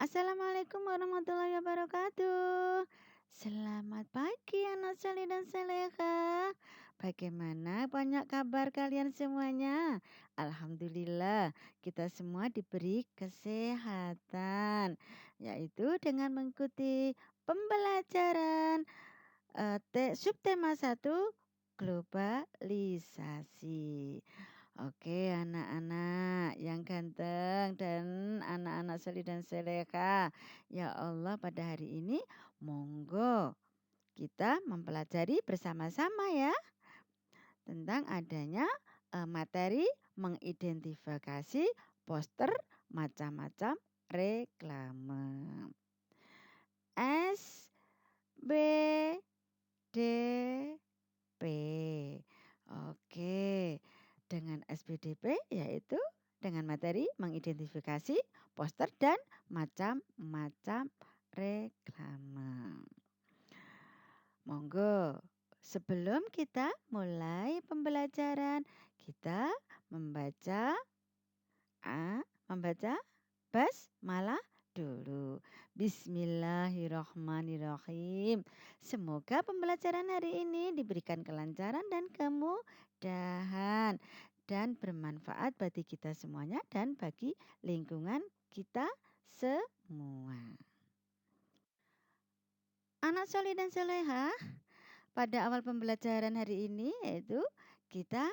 Assalamualaikum warahmatullahi wabarakatuh. Selamat pagi anak soleh dan saleha. Bagaimana banyak kabar kalian semuanya? Alhamdulillah kita semua diberi kesehatan, yaitu dengan mengikuti pembelajaran subtema 1 globalisasi. Oke, anak-anak yang ganteng dan anak-anak soleh dan soleha. Ya Allah, pada hari ini monggo kita mempelajari bersama-sama ya tentang adanya materi mengidentifikasi poster macam-macam reklame. S B D P. Oke, dengan SBDP yaitu dengan materi mengidentifikasi poster dan macam-macam reklame. Monggo, sebelum kita mulai pembelajaran, kita membaca basmalah dulu. Bismillahirrahmanirrahim. Semoga pembelajaran hari ini diberikan kelancaran dan kemudahan dan bermanfaat bagi kita semuanya dan bagi lingkungan kita semua. Anak soleh dan soleha, pada awal pembelajaran hari ini yaitu kita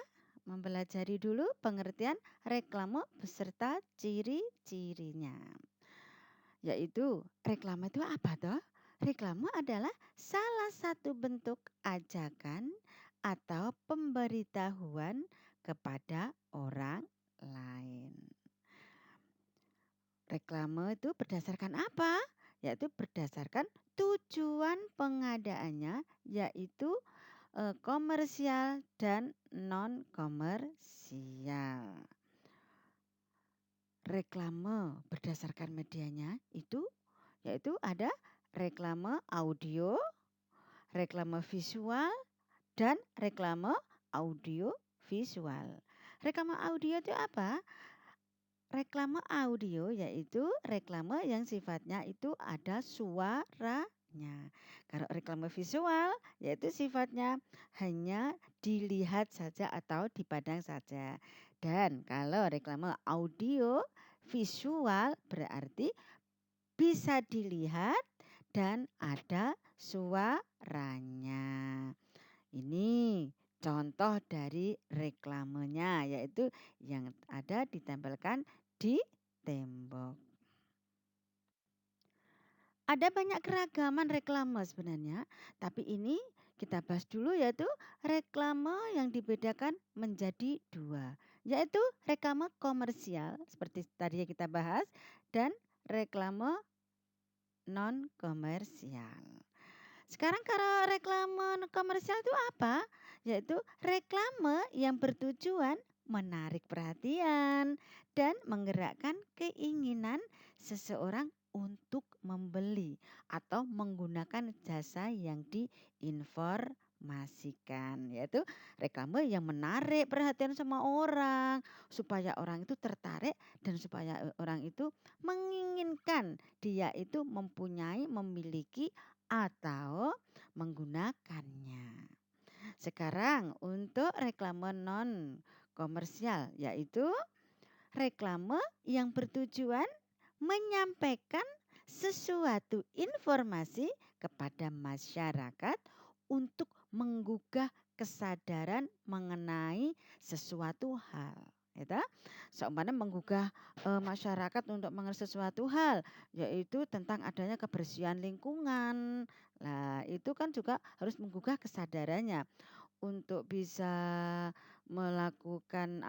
mempelajari dulu pengertian reklame beserta ciri-cirinya. Yaitu reklame itu apa toh? Reklame adalah salah satu bentuk ajakan atau pemberitahuan kepada orang lain. Reklame itu berdasarkan apa? Yaitu berdasarkan tujuan pengadaannya, yaitu komersial dan non komersial. Reklame berdasarkan medianya itu yaitu ada reklame audio, reklame visual, dan reklame audio visual. Reklame audio itu apa? Reklame audio yaitu reklame yang sifatnya itu ada suaranya. Kalau reklame visual yaitu sifatnya hanya dilihat saja atau dipandang saja. Dan kalau reklame audio visual berarti bisa dilihat dan ada suaranya. Ini contoh dari reklamenya yaitu yang ada ditempelkan di tembok. Ada banyak keragaman reklame sebenarnya, tapi ini kita bahas dulu yaitu reklame yang dibedakan menjadi dua, yaitu reklame komersial seperti tadi yang kita bahas dan reklame non komersial. Sekarang kalau reklame komersial itu apa? Yaitu reklame yang bertujuan menarik perhatian dan menggerakkan keinginan seseorang untuk membeli atau menggunakan jasa yang diinformasikan. Yaitu reklame yang menarik perhatian semua orang supaya orang itu tertarik dan supaya orang itu menginginkan dia itu memiliki atau menggunakannya. Sekarang untuk reklame non komersial yaitu reklame yang bertujuan menyampaikan sesuatu informasi kepada masyarakat untuk menggugah kesadaran mengenai sesuatu hal. Gitu. Seumpama menggugah masyarakat untuk mengenai sesuatu hal, yaitu tentang adanya kebersihan lingkungan. Nah, itu kan juga harus menggugah kesadarannya untuk bisa melakukan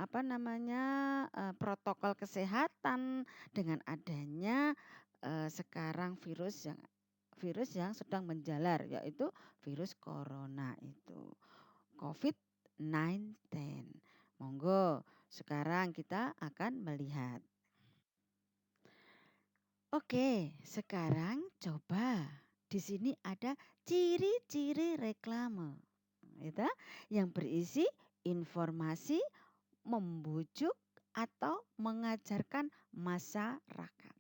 protokol kesehatan dengan adanya sekarang virus yang sedang menjalar yaitu virus corona itu COVID-19. Monggo, sekarang kita akan melihat. Oke, sekarang coba di sini ada ciri-ciri reklame. Gitu, yang berisi informasi, membujuk atau mengajarkan masyarakat.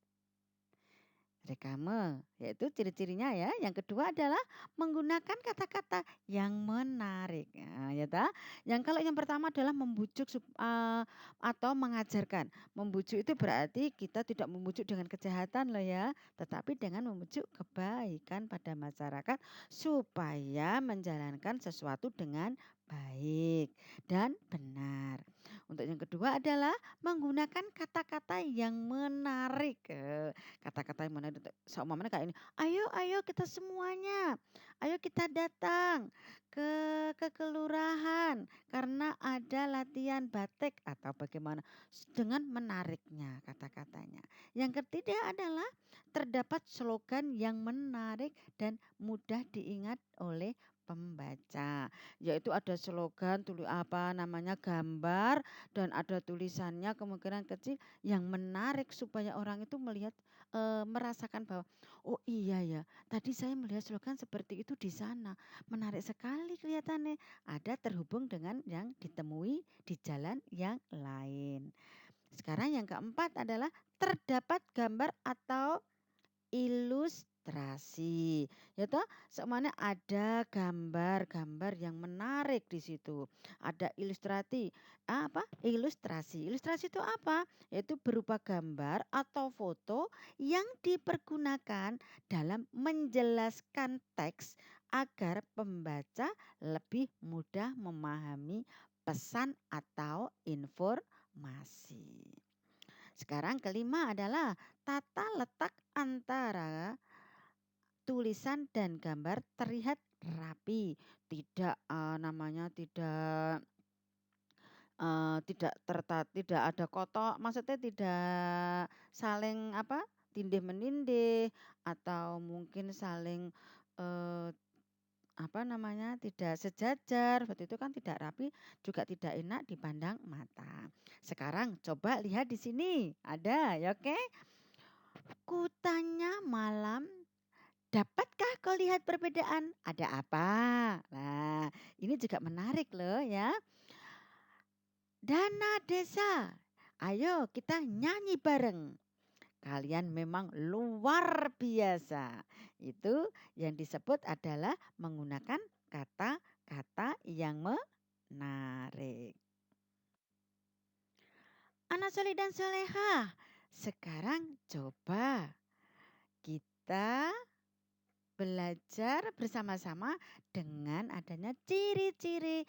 reklame, yaitu ciri-cirinya ya. Yang kedua adalah menggunakan kata-kata yang menarik. Nah, ya toh. Kalau yang pertama adalah membujuk atau mengajarkan. Membujuk itu berarti kita tidak membujuk dengan kejahatan loh ya, tetapi dengan membujuk kebaikan pada masyarakat supaya menjalankan sesuatu dengan baik dan benar. Untuk yang kedua adalah menggunakan kata-kata yang menarik. Kata-kata yang menarik seumpamanya kayak ini, "Ayo ayo kita semuanya, ayo kita datang ke kelurahan karena ada latihan batik," atau bagaimana, dengan menariknya kata-katanya. Yang ketiga adalah terdapat slogan yang menarik dan mudah diingat oleh pembaca, yaitu ada slogan, gambar dan ada tulisannya kemungkinan kecil yang menarik supaya orang itu melihat, merasakan bahwa, "Oh iya ya, tadi saya melihat slogan seperti itu di sana, menarik sekali kelihatannya." Ada terhubung dengan yang ditemui di jalan yang lain. Sekarang yang keempat adalah terdapat gambar atau ilustrasi, ya toh? Semuanya ada gambar-gambar yang menarik di situ. Ada ilustrasi. Ilustrasi itu apa? Yaitu berupa gambar atau foto yang dipergunakan dalam menjelaskan teks agar pembaca lebih mudah memahami pesan atau informasi. Sekarang kelima adalah tata letak antara tulisan dan gambar terlihat rapi, tidak, tidak ada kotor, maksudnya tidak saling tindih-menindih atau mungkin saling, eee, tidak sejajar, seperti itu kan tidak rapi, juga tidak enak dipandang mata. Sekarang coba lihat di sini, ada ya, oke? Kutanya malam, dapatkah kau lihat perbedaan? Ada apa? Nah, ini juga menarik loh ya. Dana desa, ayo kita nyanyi bareng. Kalian memang luar biasa. Itu yang disebut adalah menggunakan kata-kata yang menarik. Anak soleh dan soleha, sekarang coba kita belajar bersama-sama dengan adanya ciri-ciri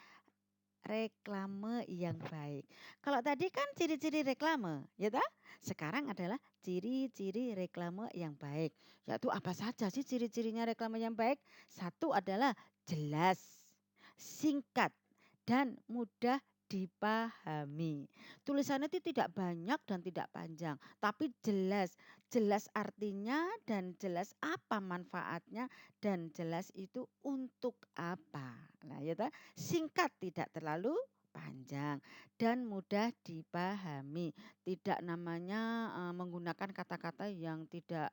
reklame yang baik. Kalau tadi kan ciri-ciri reklame, ya toh? Sekarang adalah ciri-ciri reklame yang baik. Yaitu apa saja sih ciri-cirinya reklame yang baik? Satu adalah jelas, singkat, dan mudah dipahami. Tulisannya itu tidak banyak dan tidak panjang, tapi jelas. Jelas artinya dan jelas apa manfaatnya dan jelas itu untuk apa. Nah, ya toh? Singkat, tidak terlalu panjang dan mudah dipahami. Tidak menggunakan kata-kata yang tidak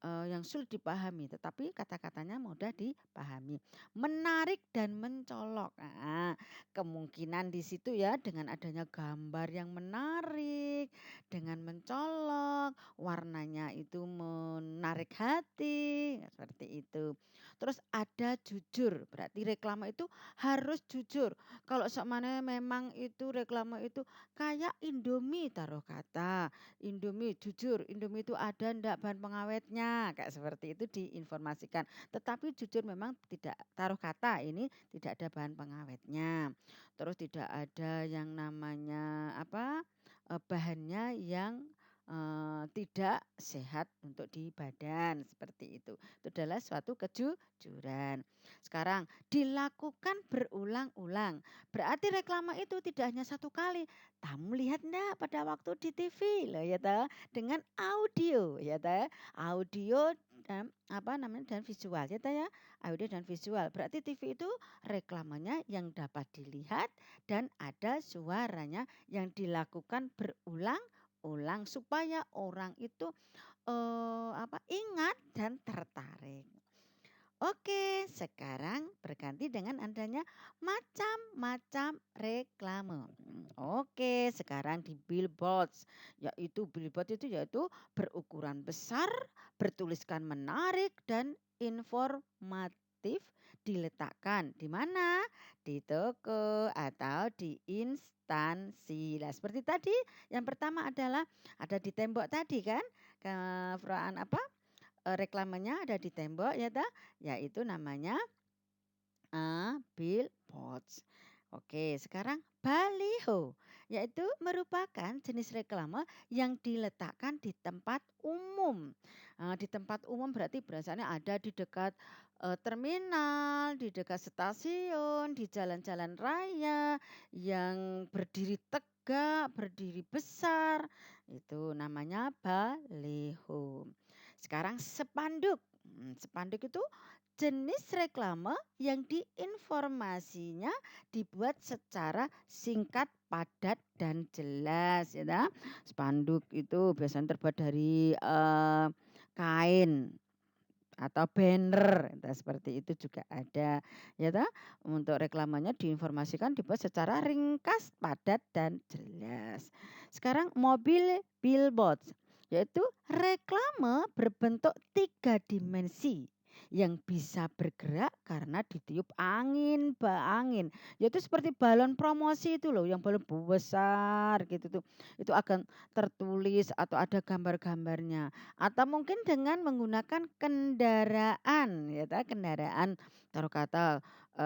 yang sulit dipahami, tetapi kata-katanya mudah dipahami. Menarik dan mencolok. Nah, kemungkinan di situ ya dengan adanya gambar yang menarik, dengan mencolok, warnanya itu menarik hati, seperti itu. Terus ada jujur, berarti reklame itu harus jujur. Kalau seumpamanya memang itu reklame itu kayak Indomie, taruh kata, Indomie jujur, Indomie itu ada ndak bahan pengawetnya, kayak seperti itu diinformasikan. Tetapi jujur memang tidak, taruh kata ini tidak ada bahan pengawetnya. Terus tidak ada yang namanya bahannya yang tidak sehat untuk di badan, seperti itu. Itu adalah suatu kejujuran. Sekarang dilakukan berulang-ulang. Berarti reklame itu tidak hanya satu kali. Kamu lihat enggak pada waktu di TV loh ya toh, dengan audio ya toh. Audio dan dan visual ya toh ya. Audio dan visual. Berarti TV itu reklamenya yang dapat dilihat dan ada suaranya yang dilakukan berulang-ulang supaya orang itu ingat dan tertarik. Oke, sekarang berganti dengan adanya macam-macam reklame. Oke, sekarang di billboards, yaitu berukuran besar, bertuliskan menarik dan informatif, diletakkan di mana? Di toko atau di instansi. Lah seperti tadi, yang pertama adalah ada di tembok tadi kan? Apa? Reklamenya ada di tembok ya toh? Yaitu namanya billboards. Oke, sekarang baliho, yaitu merupakan jenis reklame yang diletakkan di tempat umum. Di tempat umum berarti biasanya ada di dekat terminal, di dekat stasiun, di jalan-jalan raya yang berdiri tegak, berdiri besar. Itu namanya baliho. Sekarang spanduk. Spanduk itu jenis reklame yang diinformasinya dibuat secara singkat, padat, dan jelas ya toh. Spanduk itu biasanya terbuat dari kain atau banner, entah seperti itu juga ada ya toh. Untuk reklamanya diinformasikan dibuat secara ringkas, padat, dan jelas. Sekarang mobil billboards, yaitu reklame berbentuk tiga dimensi yang bisa bergerak karena ditiup angin. Yaitu seperti balon promosi itu loh, yang balon besar gitu tuh. Itu akan tertulis atau ada gambar-gambarnya. Atau mungkin dengan menggunakan kendaraan, ya toh, kendaraan taruh kata,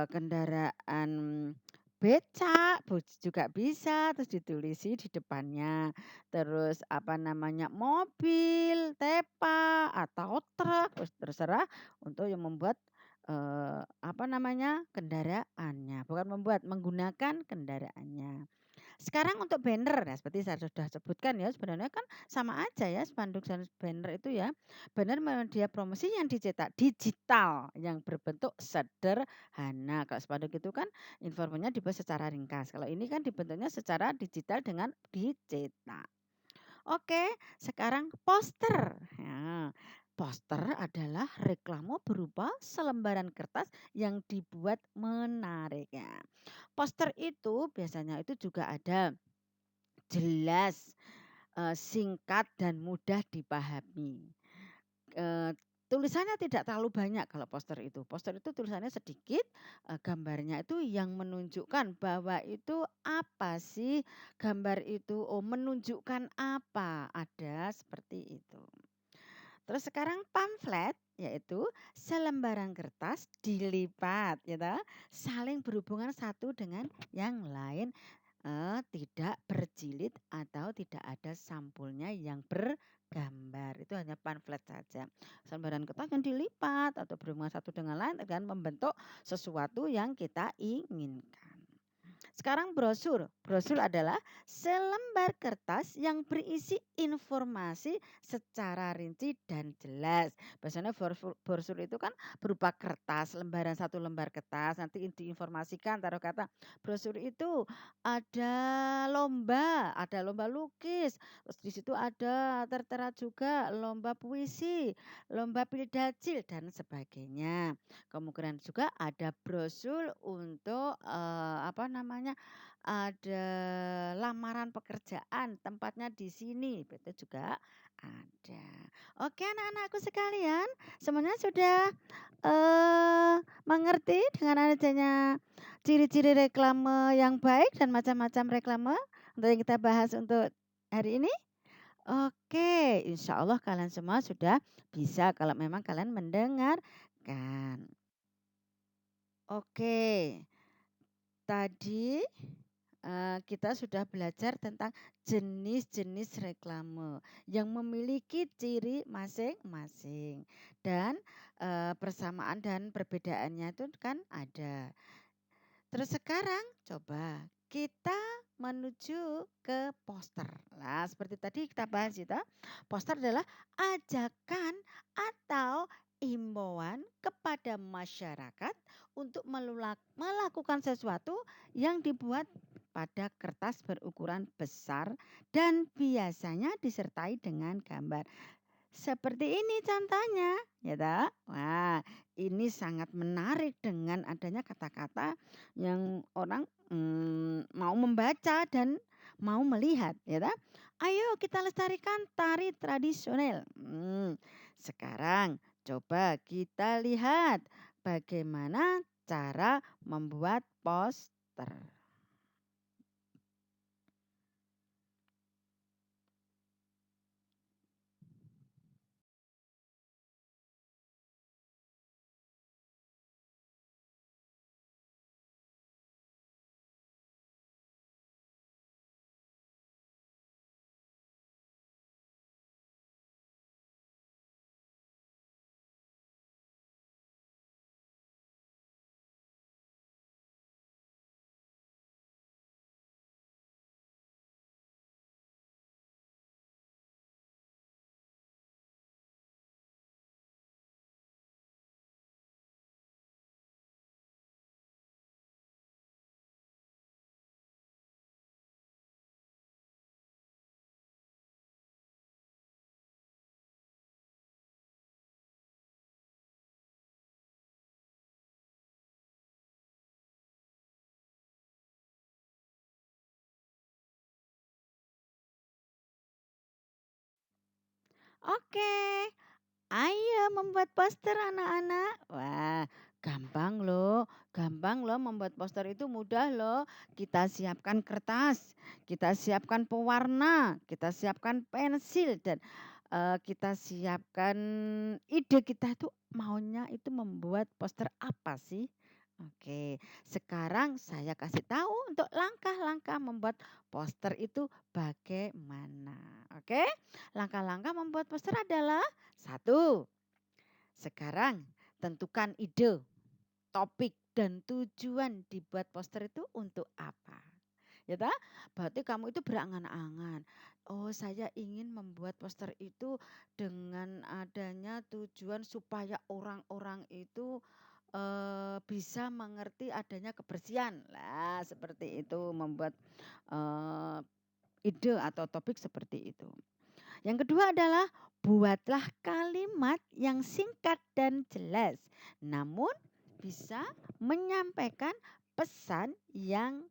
kendaraan becak juga bisa, terus ditulisi di depannya. Terus apa namanya, mobil, tepa, atau truk, terserah untuk yang membuat, apa namanya, kendaraannya, bukan membuat, menggunakan kendaraannya. Sekarang untuk banner, nah seperti saya sudah sebutkan ya, sebenarnya kan sama aja ya spanduk dan banner itu ya. Banner media promosi yang dicetak digital yang berbentuk sederhana. Kalau spanduk itu kan informasinya dibuat secara ringkas. Kalau ini kan dibentuknya secara digital dengan dicetak. Oke, sekarang poster. Ya, poster adalah reklame berupa selembaran kertas yang dibuat menarik ya. Poster itu biasanya itu juga ada jelas, singkat dan mudah dipahami. Eee, Tulisannya tidak terlalu banyak kalau poster itu. Poster itu tulisannya sedikit, gambarnya itu yang menunjukkan bahwa itu apa sih gambar itu, oh menunjukkan apa, ada seperti itu. Terus sekarang pamflet, yaitu selembaran kertas dilipat ya toh, saling berhubungan satu dengan yang lain, tidak berjilid atau tidak ada sampulnya yang bergambar. Itu hanya pamflet saja. Selembaran kertas yang dilipat atau berhubungan satu dengan lain dan membentuk sesuatu yang kita inginkan. Sekarang brosur. Brosur adalah selembar kertas yang berisi informasi secara rinci dan jelas. Biasanya brosur itu kan berupa kertas, lembaran satu lembar kertas, nanti diinformasikan, taruh kata brosur itu ada lomba lukis, terus di situ ada tertera juga lomba puisi, lomba pilih dacil dan sebagainya. Kemungkinan juga ada brosur untuk apa namanya, ada lamaran pekerjaan, tempatnya di sini, itu juga ada. Oke anak-anakku sekalian, semuanya sudah mengerti dengan adanya ciri-ciri reklame yang baik dan macam-macam reklame untuk yang kita bahas untuk hari ini? Oke, insya Allah kalian semua sudah bisa kalau memang kalian mendengarkan. Oke, tadi kita sudah belajar tentang jenis-jenis reklame yang memiliki ciri masing-masing dan persamaan dan perbedaannya itu kan ada. Terus sekarang coba kita menuju ke poster. Nah, seperti tadi kita bahas itu, poster adalah ajakan atau imbauan kepada masyarakat untuk melakukan sesuatu yang dibuat pada kertas berukuran besar dan biasanya disertai dengan gambar. Seperti ini contohnya, ya toh. Wah, ini sangat menarik dengan adanya kata-kata yang orang, mau membaca dan mau melihat, ya toh. Ayo kita lestarikan tari tradisional. Sekarang coba kita lihat bagaimana cara membuat poster. Oke. Ayo membuat poster anak-anak. Wah, gampang loh membuat poster itu mudah loh. Kita siapkan kertas, kita siapkan pewarna, kita siapkan pensil dan kita siapkan ide kita itu maunya itu membuat poster apa sih? Oke, sekarang saya kasih tahu untuk langkah-langkah membuat poster itu bagaimana. Oke, langkah-langkah membuat poster adalah satu, sekarang tentukan ide, topik, dan tujuan dibuat poster itu untuk apa. Ya toh? Berarti kamu itu berangan-angan. Oh, saya ingin membuat poster itu dengan adanya tujuan supaya orang-orang itu bisa mengerti adanya kebersihan. Lah, seperti itu membuat eh, ide atau topik seperti itu. Yang kedua adalah buatlah kalimat yang singkat dan jelas, namun bisa menyampaikan pesan yang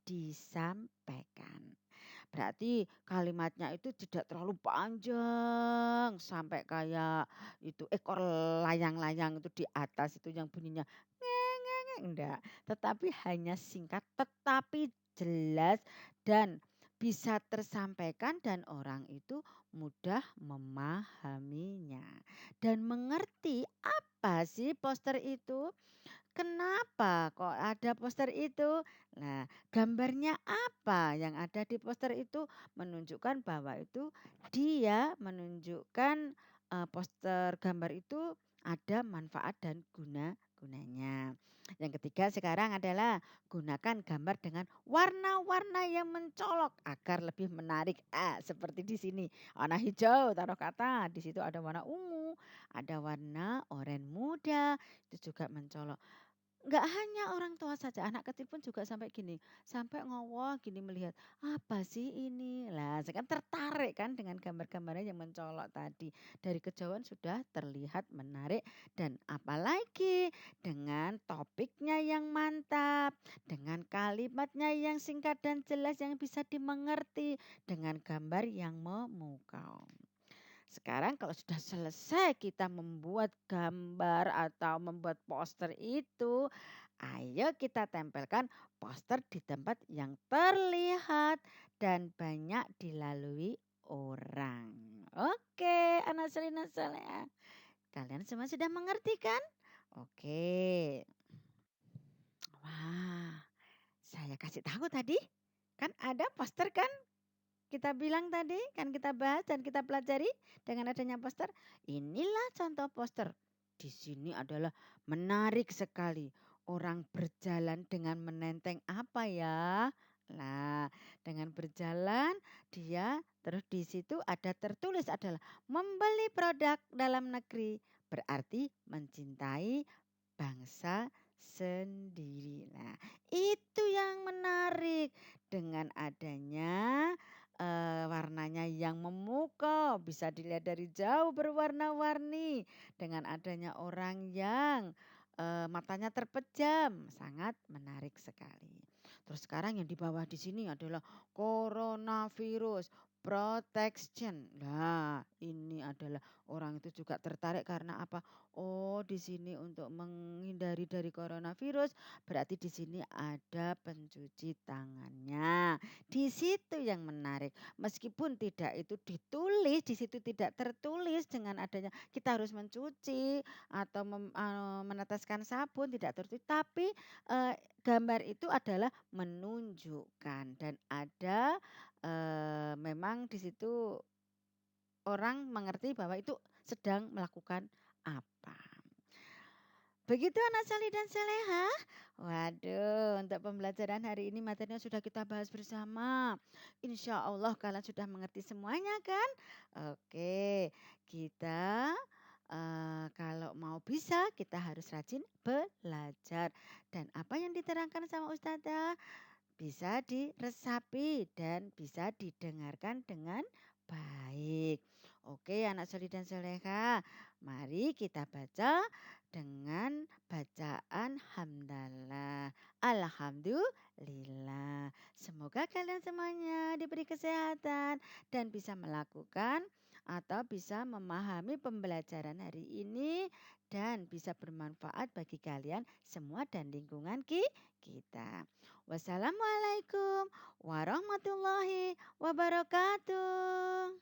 disampaikan. Berarti kalimatnya itu tidak terlalu panjang sampai kayak itu ekor layang-layang itu di atas itu yang bunyinya enggak, tetapi hanya singkat tetapi jelas dan bisa tersampaikan dan orang itu mudah memahaminya dan mengerti apa sih poster itu. Kenapa kok ada poster itu? Nah, gambarnya apa yang ada di poster itu menunjukkan bahwa itu dia menunjukkan poster gambar itu ada manfaat dan gunanya. Yang ketiga sekarang adalah gunakan gambar dengan warna-warna yang mencolok agar lebih menarik. Seperti di sini, warna hijau taruh kata, di situ ada warna ungu, ada warna oranye muda, itu juga mencolok. Nggak hanya orang tua saja, anak kecil pun juga sampai gini, sampai ngowoh gini melihat, "Apa sih ini?" Lah, saya kan tertarik kan dengan gambar-gambarnya yang mencolok tadi. Dari kejauhan sudah terlihat menarik dan apalagi dengan topiknya yang mantap, dengan kalimatnya yang singkat dan jelas yang bisa dimengerti, dengan gambar yang memukau. Sekarang kalau sudah selesai kita membuat gambar atau membuat poster itu, ayo kita tempelkan poster di tempat yang terlihat dan banyak dilalui orang. Oke, anak Selina Saleh. Kalian semua sudah mengerti kan? Oke. Wah, saya kasih tahu tadi. Kan ada poster kan? Kita bilang tadi, kan kita bahas dan kita pelajari dengan adanya poster. Inilah contoh poster. Di sini adalah menarik sekali. Orang berjalan dengan menenteng apa ya? Nah, dengan berjalan dia terus di situ ada tertulis adalah membeli produk dalam negeri berarti mencintai bangsa sendiri. Nah, itu yang menarik dengan adanya warnanya yang memukau, bisa dilihat dari jauh berwarna-warni dengan adanya orang yang, matanya terpejam, sangat menarik sekali. Terus sekarang yang di bawah di sini adalah coronavirus protection. Nah, ini adalah orang itu juga tertarik karena apa? Oh, di sini untuk menghindari dari coronavirus, berarti di sini ada pencuci tangannya. Di situ yang menarik. Meskipun tidak itu ditulis, di situ tidak tertulis dengan adanya kita harus mencuci atau meneteskan sabun, tidak tertulis, tapi, gambar itu adalah menunjukkan dan ada, memang di situ orang mengerti bahwa itu sedang melakukan apa. Begitu anak saleh dan saleha. Waduh, untuk pembelajaran hari ini materinya sudah kita bahas bersama. Insya Allah kalian sudah mengerti semuanya kan? Oke, kita kalau mau bisa kita harus rajin belajar. Dan apa yang diterangkan sama Ustazah bisa diresapi dan bisa didengarkan dengan baik. Oke, anak solid dan soleha, mari kita baca dengan bacaan hamdalah. Alhamdulillah. Semoga kalian semuanya diberi kesehatan dan bisa melakukan atau bisa memahami pembelajaran hari ini dan bisa bermanfaat bagi kalian semua dan lingkungan kita. Wassalamualaikum warahmatullahi wabarakatuh.